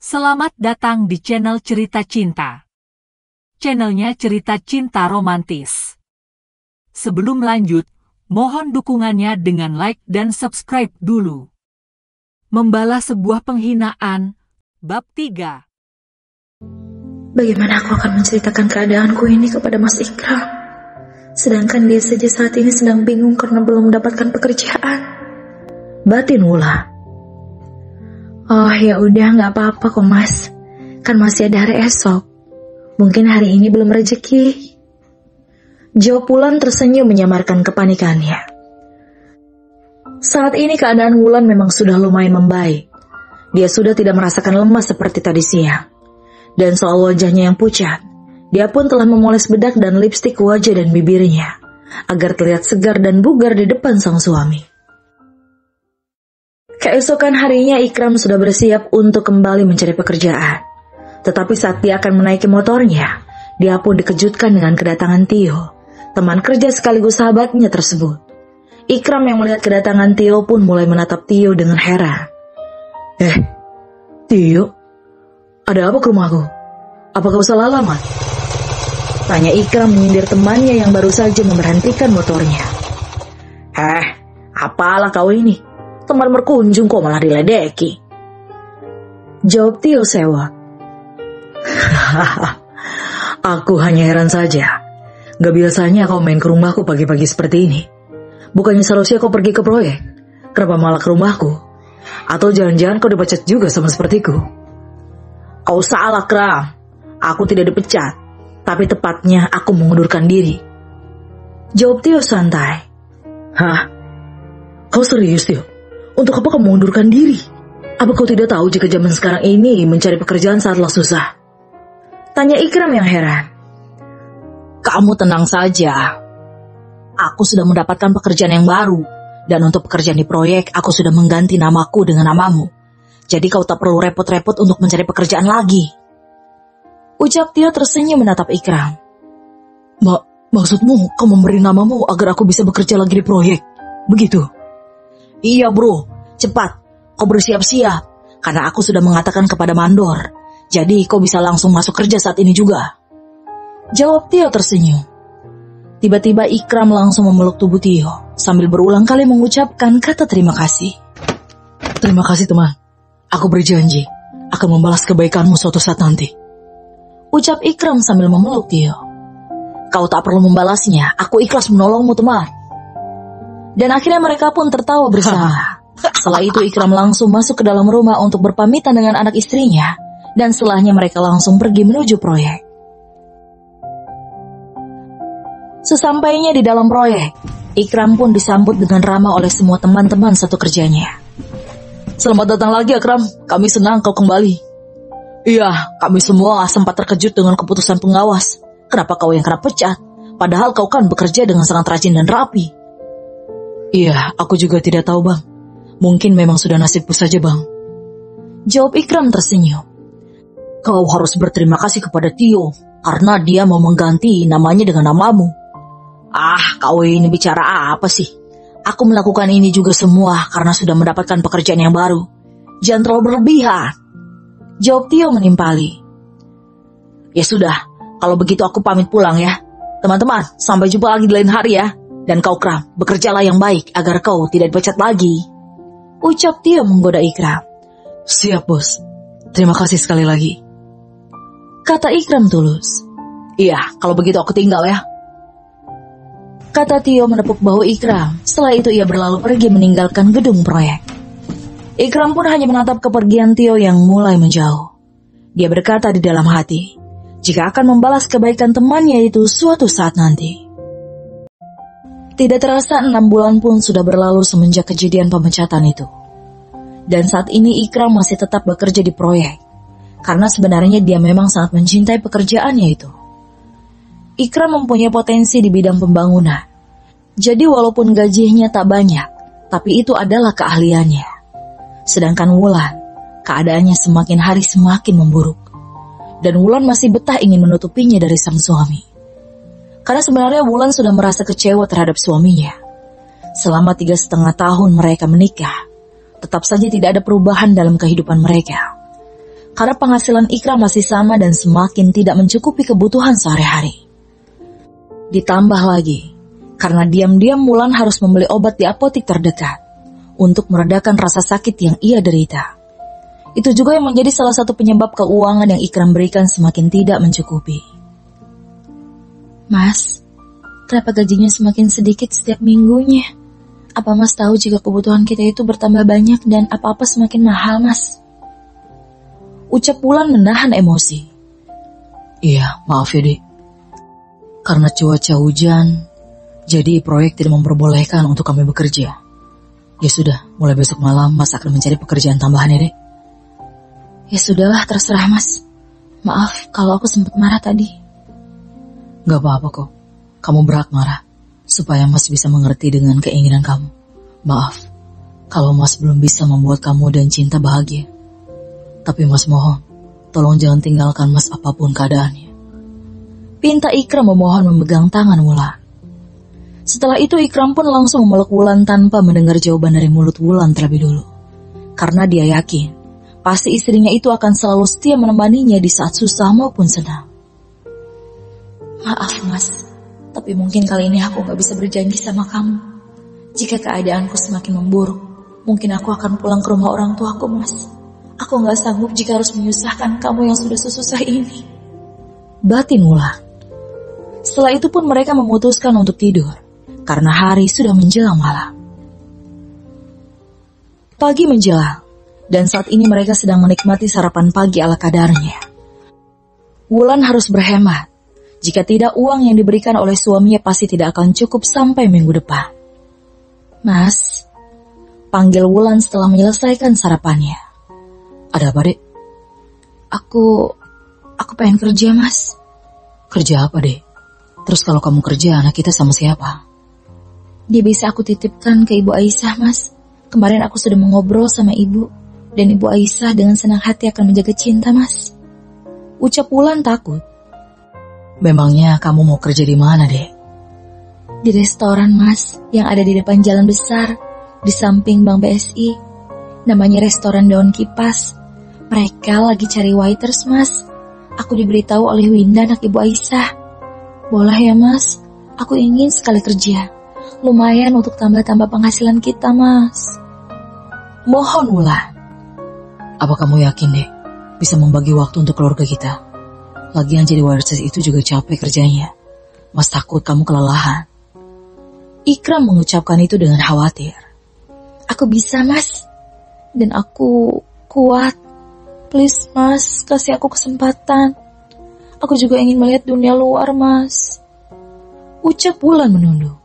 Selamat datang di channel Cerita Cinta. Channelnya cerita cinta romantis. Sebelum lanjut, mohon dukungannya dengan like dan subscribe dulu. Membalas sebuah penghinaan, Bab 3. Bagaimana aku akan menceritakan keadaanku ini kepada Mas Ikram? Sedangkan dia saja saat ini sedang bingung karena belum mendapatkan pekerjaan. Batin Wulan. Oh ya udah, gak apa-apa kok Mas. Kan masih ada hari esok. Mungkin hari ini belum rezeki. Jawab Wulan tersenyum menyamarkan kepanikannya. Saat ini keadaan Wulan memang sudah lumayan membaik. Dia sudah tidak merasakan lemas seperti tadi siang. Dan soal wajahnya yang pucat, dia pun telah memoles bedak dan lipstik wajah dan bibirnya, agar terlihat segar dan bugar di depan sang suami. Keesokan harinya Ikram sudah bersiap untuk kembali mencari pekerjaan. Tetapi saat dia akan menaiki motornya, dia pun dikejutkan dengan kedatangan Tio, teman kerja sekaligus sahabatnya tersebut. Ikram yang melihat kedatangan Tio pun mulai menatap Tio dengan heran. Tio, ada apa ke rumahku? Apa kau salah alamat? Tanya Ikram menyindir temannya yang baru saja memberhentikan motornya. Apalah kau ini? Teman berkunjung kok malah diledeki. Jawab Tio sewa. Aku hanya heran saja. Gak biasanya kau main ke rumahku pagi-pagi seperti ini. Bukannya seharusnya kau pergi ke proyek. Kenapa malah ke rumahku? Atau jangan-jangan kau dipecat juga sama sepertiku? Kau salah, Kram. Aku tidak dipecat. Tapi tepatnya aku mengundurkan diri. Jawab Tio santai. Hah? Kau serius, Tio? Untuk apa kamu mengundurkan diri? Apa kau tidak tahu jika zaman sekarang ini mencari pekerjaan sangatlah susah? Tanya Ikram yang heran. Kamu tenang saja. Aku sudah mendapatkan pekerjaan yang baru. Dan untuk pekerjaan di proyek, aku sudah mengganti namaku dengan namamu. Jadi kau tak perlu repot-repot untuk mencari pekerjaan lagi. Ucap Tio tersenyum menatap Ikram. Maksudmu kau memberi namamu agar aku bisa bekerja lagi di proyek? Begitu? Iya bro, cepat, kau bersiap-siap, karena aku sudah mengatakan kepada Mandor, jadi kau bisa langsung masuk kerja saat ini juga. Jawab Tio tersenyum. Tiba-tiba Ikram langsung memeluk tubuh Tio, sambil berulang kali mengucapkan kata terima kasih. Terima kasih teman, aku berjanji akan membalas kebaikanmu suatu saat nanti. Ucap Ikram sambil memeluk Tio. Kau tak perlu membalasnya, aku ikhlas menolongmu teman. Dan akhirnya mereka pun tertawa bersama. Setelah itu Ikram langsung masuk ke dalam rumah untuk berpamitan dengan anak istrinya. Dan setelahnya mereka langsung pergi menuju proyek. Sesampainya di dalam proyek, Ikram pun disambut dengan ramah oleh semua teman-teman satu kerjanya. Selamat datang lagi Ikram, kami senang kau kembali. Iya, kami semua sempat terkejut dengan keputusan pengawas. Kenapa kau yang kena pecat? Padahal kau kan bekerja dengan sangat rajin dan rapi. Iya, aku juga tidak tahu bang. Mungkin memang sudah nasibku saja bang. Jawab Ikram tersenyum. Kau harus berterima kasih kepada Tio, karena dia mau mengganti namanya dengan namamu. Kau ini bicara apa sih? Aku melakukan ini juga semua karena sudah mendapatkan pekerjaan yang baru. Jangan terlalu berlebihan. Jawab Tio menimpali. Ya sudah, kalau begitu aku pamit pulang ya. Teman-teman, sampai jumpa lagi di lain hari ya. Dan kau Kram, bekerjalah yang baik agar kau tidak dipecat lagi. Ucap Tio menggoda Ikram. Siap bos, terima kasih sekali lagi. Kata Ikram tulus. Iya, kalau begitu aku tinggal ya. Kata Tio menepuk bahu Ikram. Setelah itu ia berlalu pergi meninggalkan gedung proyek. Ikram pun hanya menatap kepergian Tio yang mulai menjauh. Dia berkata di dalam hati, jika akan membalas kebaikan temannya itu suatu saat nanti. Tidak terasa 6 bulan pun sudah berlalu semenjak kejadian pemecatan itu. Dan saat ini Ikram masih tetap bekerja di proyek. Karena sebenarnya dia memang sangat mencintai pekerjaannya itu. Ikram mempunyai potensi di bidang pembangunan. Jadi walaupun gajinya tak banyak, tapi itu adalah keahliannya. Sedangkan Wulan, keadaannya semakin hari semakin memburuk. Dan Wulan masih betah ingin menutupinya dari sang suami. Karena sebenarnya Wulan sudah merasa kecewa terhadap suaminya. Selama 3,5 tahun mereka menikah, tetap saja tidak ada perubahan dalam kehidupan mereka. karena penghasilan Ikram masih sama dan semakin tidak mencukupi kebutuhan sehari-hari. Ditambah lagi, karena diam-diam Wulan harus membeli obat di apotik terdekat untuk meredakan rasa sakit yang ia derita. Itu juga yang menjadi salah satu penyebab keuangan yang Ikram berikan semakin tidak mencukupi. Mas, kenapa gajinya semakin sedikit setiap minggunya? Apa Mas tahu jika kebutuhan kita itu bertambah banyak dan apa-apa semakin mahal, Mas? Ucap Wulan menahan emosi. Iya, maaf ya, Dek. Karena cuaca hujan, jadi proyek tidak memperbolehkan untuk kami bekerja. Ya sudah, mulai besok malam Mas akan mencari pekerjaan tambahan ya, Dek. Ya sudahlah, terserah Mas. Maaf kalau aku sempat marah tadi. Gak apa-apa kok. Kamu berhak marah, supaya Mas bisa mengerti dengan keinginan kamu. Maaf, kalau Mas belum bisa membuat kamu dan Cinta bahagia. Tapi Mas mohon, tolong jangan tinggalkan Mas apapun keadaannya. Pinta Ikram memohon memegang tangan Wulan. Setelah itu Ikram pun langsung memeluk Wulan tanpa mendengar jawaban dari mulut Wulan terlebih dulu. Karena dia yakin, pasti istrinya itu akan selalu setia menemaninya di saat susah maupun senang. Maaf Mas, tapi mungkin kali ini aku gak bisa berjanji sama kamu. Jika keadaanku semakin memburuk, mungkin aku akan pulang ke rumah orang tuaku, Mas. Aku gak sanggup jika harus menyusahkan kamu yang sudah sesusah ini. Batin Wulan. Setelah itu pun mereka memutuskan untuk tidur, karena hari sudah menjelang malam. Pagi menjelang, dan saat ini mereka sedang menikmati sarapan pagi ala kadarnya. Wulan harus berhemat. Jika tidak, uang yang diberikan oleh suaminya pasti tidak akan cukup sampai minggu depan. Mas, panggil Wulan setelah menyelesaikan sarapannya. Ada apa, Dek? Aku pengen kerja, Mas. Kerja apa, Dek? Terus kalau kamu kerja, anak kita sama siapa? Dia bisa aku titipkan ke Ibu Aisyah, Mas. Kemarin aku sudah mengobrol sama Ibu, dan Ibu Aisyah dengan senang hati akan menjaga Cinta, Mas. Ucap Wulan takut. Memangnya kamu mau kerja di mana, Dek? Di restoran, Mas, yang ada di depan jalan besar, di samping Bank BSI. Namanya restoran Daun Kipas. Mereka lagi cari waiters, Mas. Aku diberitahu oleh Winda, anak Ibu Aisyah. Boleh ya, Mas? Aku ingin sekali kerja. Lumayan untuk tambah-tambah penghasilan kita, Mas. Mohon, Wulan. Apa kamu yakin, Dek, bisa membagi waktu untuk keluarga kita? Lagian jadi waiters itu juga capek kerjanya. Mas takut kamu kelelahan. Ikram mengucapkan itu dengan khawatir. Aku bisa, Mas. Dan aku kuat. Please, Mas, kasih aku kesempatan. Aku juga ingin melihat dunia luar, Mas. Ucap Wulan menunduk.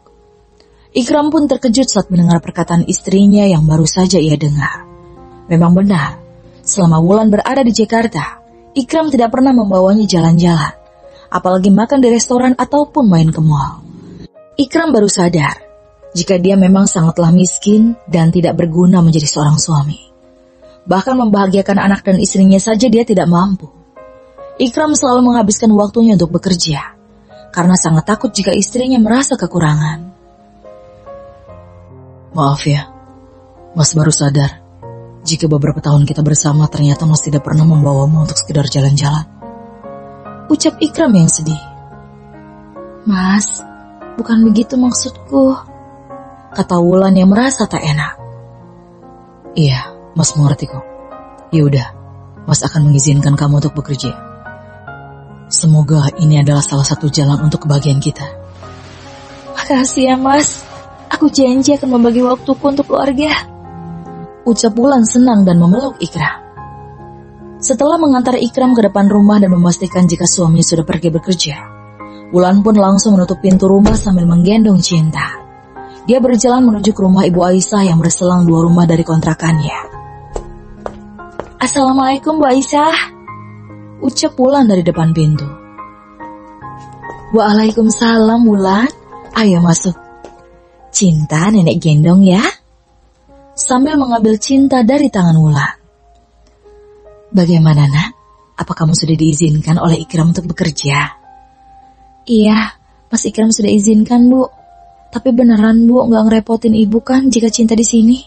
Ikram pun terkejut saat mendengar perkataan istrinya yang baru saja ia dengar. Memang benar, selama Wulan berada di Jakarta, Ikram tidak pernah membawanya jalan-jalan, apalagi makan di restoran ataupun main ke mall. Ikram baru sadar, jika dia memang sangatlah miskin dan tidak berguna menjadi seorang suami. Bahkan membahagiakan anak dan istrinya saja dia tidak mampu. Ikram selalu menghabiskan waktunya untuk bekerja, karena sangat takut jika istrinya merasa kekurangan. Maaf ya, Mas baru sadar, jika beberapa tahun kita bersama ternyata Mas tidak pernah membawamu untuk sekedar jalan-jalan. Ucap Ikram yang sedih. Mas, bukan begitu maksudku, kata Wulan yang merasa tak enak. Iya, Mas mengerti kok. Yaudah, Mas akan mengizinkan kamu untuk bekerja. Semoga ini adalah salah satu jalan untuk kebahagiaan kita. Makasih ya, Mas. Aku janji akan membagi waktuku untuk keluarga. Ucap Wulan senang dan memeluk Ikram. Setelah mengantar Ikram ke depan rumah dan memastikan jika suaminya sudah pergi bekerja, Wulan pun langsung menutup pintu rumah sambil menggendong Cinta. Dia berjalan menuju ke rumah Ibu Aisyah yang berselang 2 rumah dari kontrakannya. Assalamualaikum Bu Aisyah, ucap Wulan dari depan pintu. Waalaikumsalam Wulan, ayo masuk. Cinta nenek gendong ya. Sambil mengambil Cinta dari tangan Wulan. Bagaimana nak? Apa kamu sudah diizinkan oleh Ikram untuk bekerja? Iya, Mas Ikram sudah izinkan Bu. Tapi beneran Bu, gak ngerepotin ibu kan jika Cinta di sini?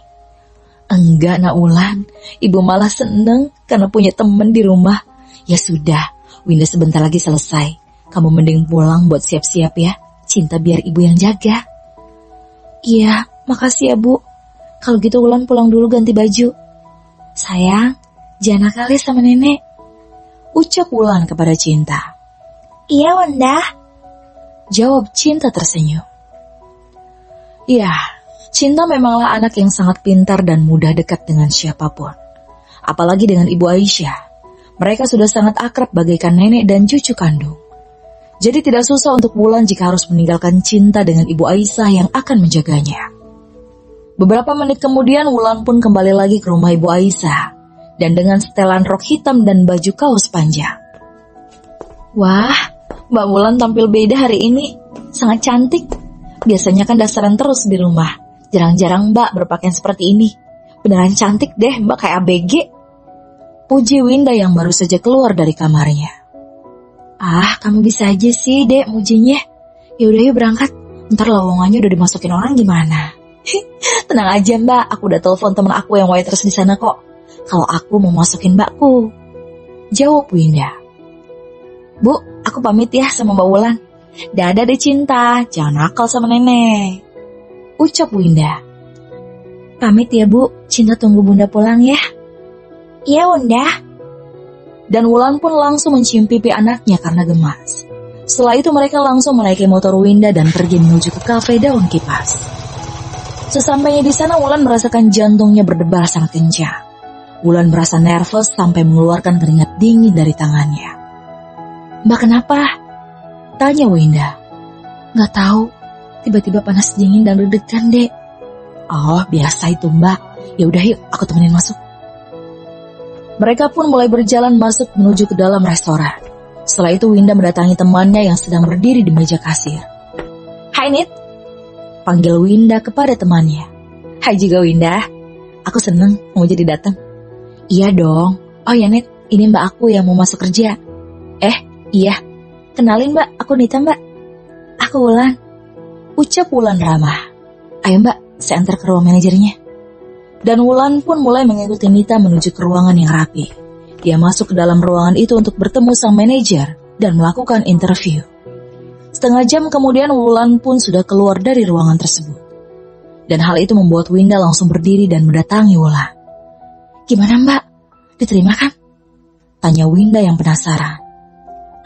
Enggak, Nak Wulan. Ibu malah seneng karena punya temen di rumah. Ya sudah, Winda sebentar lagi selesai. Kamu mending pulang buat siap-siap ya. Cinta biar ibu yang jaga. Iya, makasih ya Bu. Kalau gitu Wulan pulang dulu ganti baju. Sayang, jangan nakal ya sama nenek, ucap Wulan kepada Cinta. Iya, Wanda, jawab Cinta tersenyum. Iya, Cinta memanglah anak yang sangat pintar dan mudah dekat dengan siapapun. Apalagi dengan Ibu Aisyah. Mereka sudah sangat akrab bagaikan nenek dan cucu kandung. Jadi tidak susah untuk Wulan jika harus meninggalkan Cinta dengan Ibu Aisyah yang akan menjaganya. Beberapa menit kemudian Wulan pun kembali lagi ke rumah Ibu Aisyah. Dan dengan setelan rok hitam dan baju kaos panjang. Wah, Mbak Wulan tampil beda hari ini. Sangat cantik. Biasanya kan dasaran terus di rumah. Jarang-jarang Mbak berpakaian seperti ini. Beneran cantik deh Mbak, kayak ABG. Puji Winda yang baru saja keluar dari kamarnya. Ah, kamu bisa aja sih Dek mujinya. Yaudah yuk berangkat. Ntar lowongannya udah dimasukin orang gimana? Tenang aja Mbak, aku udah telepon temen aku yang waitress di sana kok. Kalau aku mau masukin Mbakku, jawab Winda. Bu, aku pamit ya sama Mbak Wulan. Dadah deh Cinta, jangan nakal sama nenek, ucap Winda. Pamit ya Bu, Cinta tunggu Bunda pulang ya. Iya Bunda. Dan Wulan pun langsung mencium pipi anaknya karena gemas. Setelah itu mereka langsung menaiki motor Winda dan pergi menuju ke kafe Daun Kipas. Sesampainya di sana Wulan merasakan jantungnya berdebar sangat kencang. Wulan merasa nervous sampai mengeluarkan keringat dingin dari tangannya. Mbak kenapa? Tanya Winda. Gak tahu, tiba-tiba panas dingin dan deg-degan dek. Oh biasa itu Mbak. Ya udah yuk, aku temenin masuk. Mereka pun mulai berjalan masuk menuju ke dalam restoran. Setelah itu Winda mendatangi temannya yang sedang berdiri di meja kasir. Hai Nit, panggil Winda kepada temannya. Hai juga Winda, aku seneng mau jadi datang. Iya dong. Oh ya Nit, ini Mbak aku yang mau masuk kerja. Iya. Kenalin Mbak, aku Nita Mbak. Aku Wulan, ucap Wulan ramah. Ayo Mbak, saya antar ke ruang manajernya. Dan Wulan pun mulai mengikuti Nita menuju ke ruangan yang rapi. Dia masuk ke dalam ruangan itu untuk bertemu sang manajer dan melakukan interview. Setengah jam kemudian Wulan pun sudah keluar dari ruangan tersebut. Dan hal itu membuat Winda langsung berdiri dan mendatangi Wulan. Gimana Mbak? Diterima kan? Tanya Winda yang penasaran.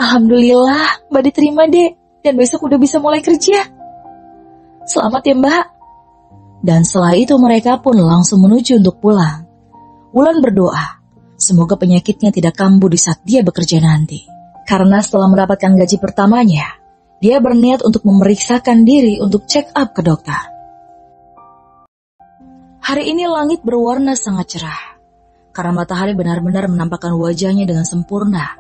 Alhamdulillah Mbak diterima deh. Dan besok udah bisa mulai kerja. Selamat ya Mbak. Dan setelah itu mereka pun langsung menuju untuk pulang. Wulan berdoa, semoga penyakitnya tidak kambuh di saat dia bekerja nanti. Karena setelah mendapatkan gaji pertamanya, dia berniat untuk memeriksakan diri untuk check up ke dokter. Hari ini langit berwarna sangat cerah. Karena matahari benar-benar menampakkan wajahnya dengan sempurna,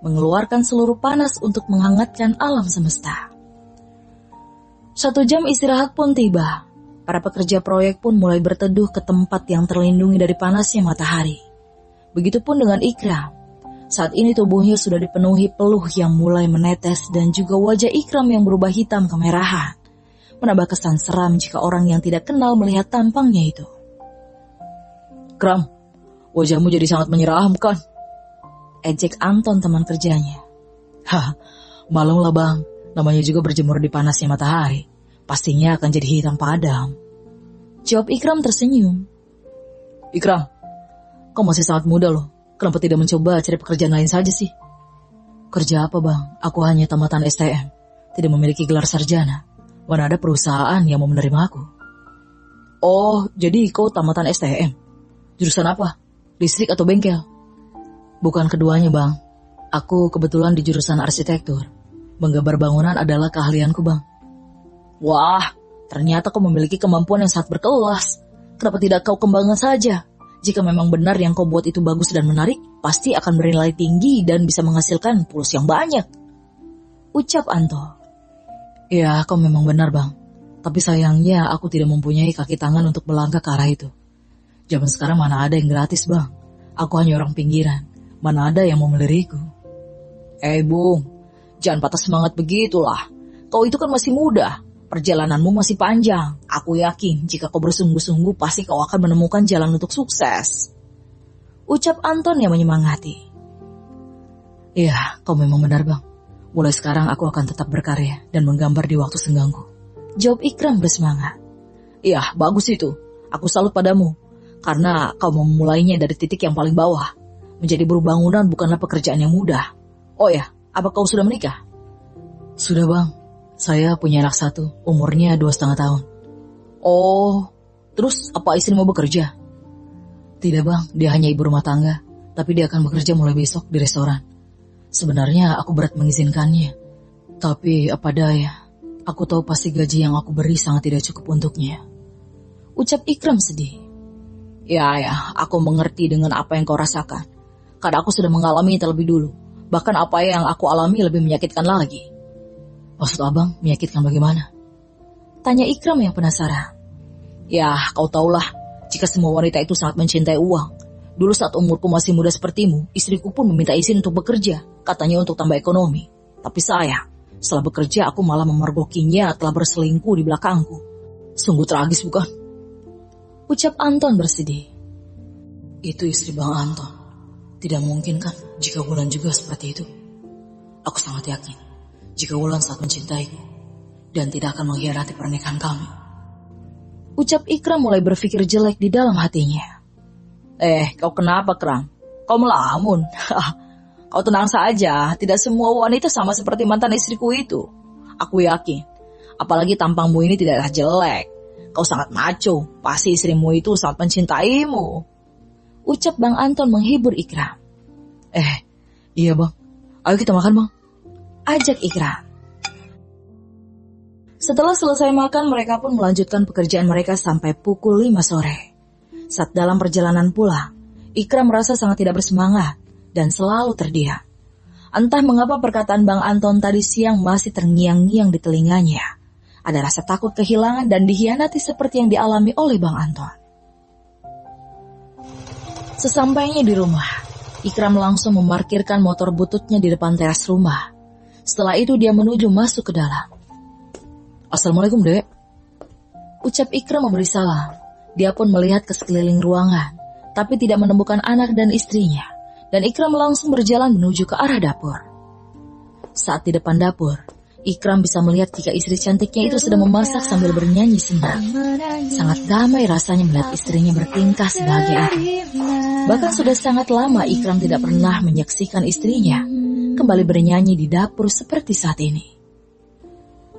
mengeluarkan seluruh panas untuk menghangatkan alam semesta. 1 jam istirahat pun tiba. Para pekerja proyek pun mulai berteduh ke tempat yang terlindungi dari panasnya matahari. Begitupun dengan Ikram. Saat ini tubuhnya sudah dipenuhi peluh yang mulai menetes dan juga wajah Ikram yang berubah hitam kemerahan. Menambah kesan seram jika orang yang tidak kenal melihat tampangnya itu. Ikram, wajahmu jadi sangat menyeramkan, ejek Anton teman kerjanya. Hah, malum lah bang, namanya juga berjemur di panasnya matahari. Pastinya akan jadi hitam padam, jawab Ikram tersenyum. Ikram, kau masih sangat muda loh. Kenapa tidak mencoba cari pekerjaan lain saja sih? Kerja apa bang? Aku hanya tamatan STM, tidak memiliki gelar sarjana. Mana ada perusahaan yang mau menerima aku. Oh, jadi kau tamatan STM? Jurusan apa? Listrik atau bengkel? Bukan keduanya bang. Aku kebetulan di jurusan arsitektur. Menggambar bangunan adalah keahlianku bang. Wah, ternyata kau memiliki kemampuan yang sangat berkelas. Kenapa tidak kau kembangkan saja? Jika memang benar yang kau buat itu bagus dan menarik, pasti akan bernilai tinggi dan bisa menghasilkan pulus yang banyak, ucap Anto. Ya, kau memang benar bang. Tapi sayangnya aku tidak mempunyai kaki tangan untuk melangkah ke arah itu. Zaman sekarang mana ada yang gratis bang. Aku hanya orang pinggiran. Mana ada yang mau meliriku. Bung, jangan patah semangat begitulah. Kau itu kan masih muda. perjalananmu masih panjang. Aku yakin jika kau bersungguh-sungguh pasti kau akan menemukan jalan untuk sukses. Ucap Anton yang menyemangati. Iya, kau memang benar bang. Mulai sekarang aku akan tetap berkarya dan menggambar di waktu senggangku. Jawab Ikram bersemangat. Iya, bagus itu. Aku salut padamu. Karena kau memulainya dari titik yang paling bawah. Menjadi buruh bangunan bukanlah pekerjaan yang mudah. Oh ya, apa kau sudah menikah? Sudah bang. Saya punya anak satu, umurnya 2,5 tahun. Oh, terus apa istri mau bekerja? Tidak bang, dia hanya ibu rumah tangga. Tapi dia akan bekerja mulai besok di restoran. Sebenarnya aku berat mengizinkannya. Tapi apa daya, aku tahu pasti gaji yang aku beri sangat tidak cukup untuknya. Ucap Ikram sedih. Ya, aku mengerti dengan apa yang kau rasakan. Karena aku sudah mengalami terlebih dulu. Bahkan apa yang aku alami lebih menyakitkan lagi. Maksud abang menyakitkan bagaimana? Tanya Ikram yang penasaran. Ya, kau tahulah, jika semua wanita itu sangat mencintai uang. Dulu saat umurku masih muda sepertimu, istriku pun meminta izin untuk bekerja, katanya untuk tambah ekonomi. Tapi sayang, setelah bekerja aku malah memergokinya telah berselingkuh di belakangku. Sungguh tragis bukan? Ucap Anton bersedih. Itu istri Bang Anton. Tidak mungkin kan jika Wulan juga seperti itu. Aku sangat yakin jika Wulan sangat mencintaiku dan tidak akan mengkhianati pernikahan kami. Ucap Ikram mulai berpikir jelek di dalam hatinya. Kau kenapa, Kram? Kau melamun? Kau tenang saja, tidak semua wanita sama seperti mantan istriku itu. Aku yakin, apalagi tampangmu ini tidaklah jelek. Kau sangat maco, pasti istrimu itu sangat mencintaimu. Ucap Bang Anton menghibur Ikram. Iya bang, ayo kita makan bang. Ajak Ikram. Setelah selesai makan, mereka pun melanjutkan pekerjaan mereka sampai pukul 5 sore. Saat dalam perjalanan pulang, Ikram merasa sangat tidak bersemangat dan selalu terdiam. Entah mengapa perkataan Bang Anton tadi siang masih terngiang-ngiang di telinganya. Ada rasa takut kehilangan dan dikhianati seperti yang dialami oleh Bang Anton. Sesampainya di rumah, Ikram langsung memarkirkan motor bututnya di depan teras rumah. Setelah itu dia menuju masuk ke dalam. Assalamualaikum dek. Ucap Ikram memberi salam. Dia pun melihat ke sekeliling ruangan, tapi tidak menemukan anak dan istrinya. Dan Ikram langsung berjalan menuju ke arah dapur. Saat di depan dapur, Ikram bisa melihat jika istri cantiknya itu sedang memasak sambil bernyanyi senang. Sangat damai rasanya melihat istrinya bertingkah sebahagia itu. Bahkan sudah sangat lama Ikram tidak pernah menyaksikan istrinya kembali bernyanyi di dapur seperti saat ini.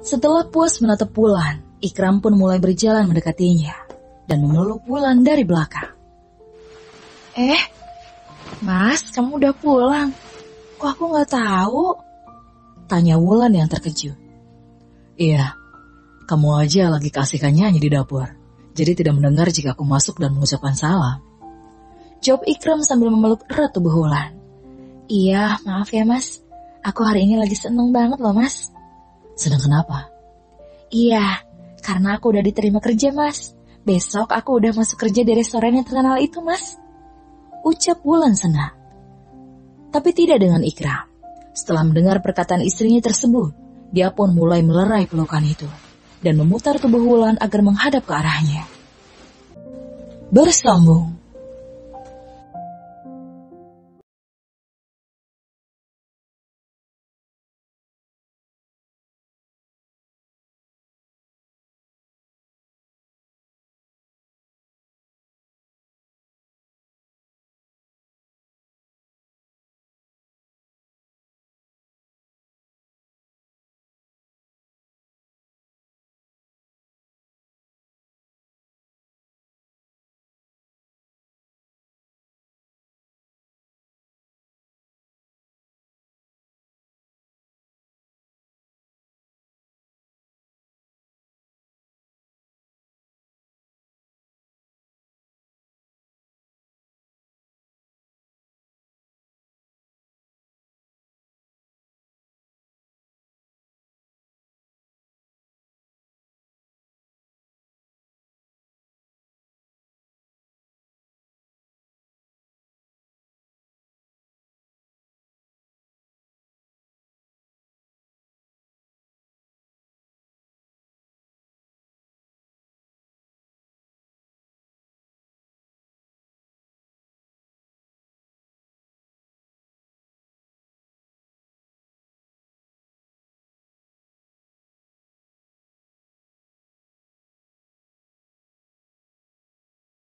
Setelah puas menatap Wulan, Ikram pun mulai berjalan mendekatinya dan memeluk Wulan dari belakang. Mas, kamu udah pulang? Kok aku gak tahu? Tanya Wulan yang terkejut. Iya, kamu aja lagi keasikan nyanyi di dapur. Jadi tidak mendengar jika aku masuk dan mengucapkan salam. Jawab Ikram sambil memeluk erat tubuh Wulan. Iya, maaf ya mas. Aku hari ini lagi seneng banget loh mas. Seneng kenapa? Iya, karena aku udah diterima kerja mas. Besok aku udah masuk kerja di restoran yang terkenal itu mas. Ucap Wulan senang. Tapi tidak dengan Ikram. Setelah mendengar perkataan istrinya tersebut, dia pun mulai melerai pelukan itu dan memutar tubuh Wulan agar menghadap ke arahnya. Bersambung.